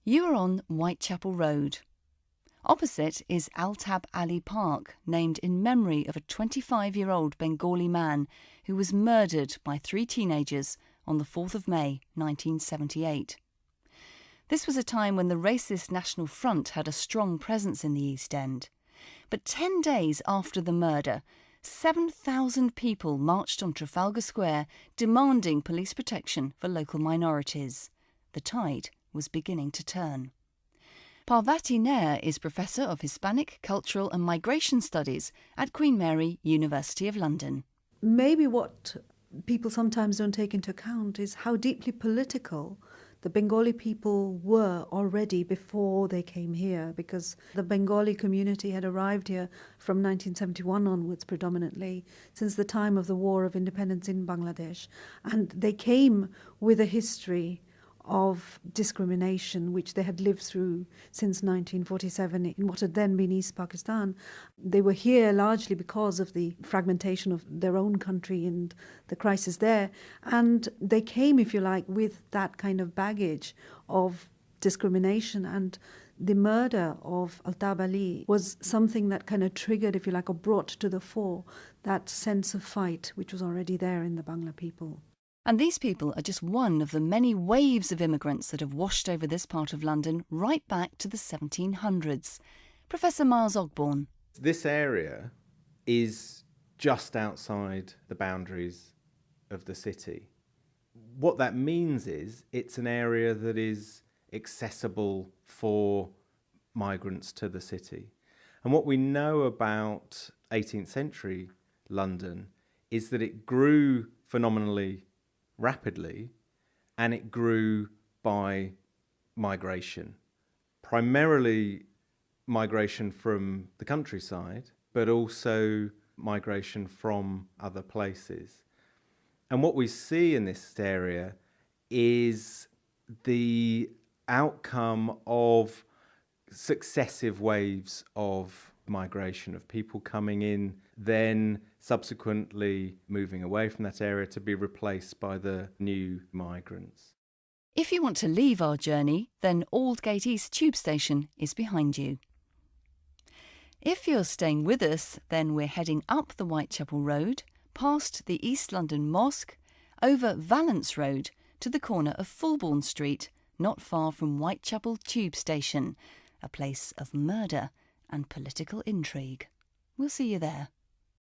You are on Whitechapel Road. Opposite is Altab Ali Park, named in memory of a 25-year-old Bengali man who was murdered by 3 teenagers on the 4th of May 1978. This was a time when the racist National Front had a strong presence in the East End. But 10 days after the murder, 7,000 people marched on Trafalgar Square demanding police protection for local minorities. The tide was beginning to turn. Parvati Nair is Professor of Hispanic, Cultural and Migration Studies at Queen Mary, University of London. Maybe what people sometimes don't take into account is how deeply political the Bengali people were already before they came here, because the Bengali community had arrived here from 1971 onwards predominantly, since the time of the War of Independence in Bangladesh. And they came with a history of discrimination which they had lived through since 1947 in what had then been East Pakistan. They were here largely because of the fragmentation of their own country and the crisis there. And they came, if you like, with that kind of baggage of discrimination. And the murder of Altab Ali was something that kind of triggered, if you like, or brought to the fore that sense of fight which was already there in the Bangla people. And these people are just one of the many waves of immigrants that have washed over this part of London right back to the 1700s. Professor Miles Ogborn. This area is just outside the boundaries of the city. What that means is it's an area that is accessible for migrants to the city. And what we know about 18th century London is that it grew phenomenally rapidly, and it grew by migration. Primarily migration from the countryside, but also migration from other places. And what we see in this area is the outcome of successive waves of migration, of people coming in, then subsequently moving away from that area to be replaced by the new migrants. If you want to leave our journey, then Aldgate East Tube Station is behind you. If you're staying with us, then we're heading up the Whitechapel Road, past the East London Mosque, over Valence Road to the corner of Fulbourn Street, not far from Whitechapel Tube Station, a place of murder and political intrigue. We'll see you there.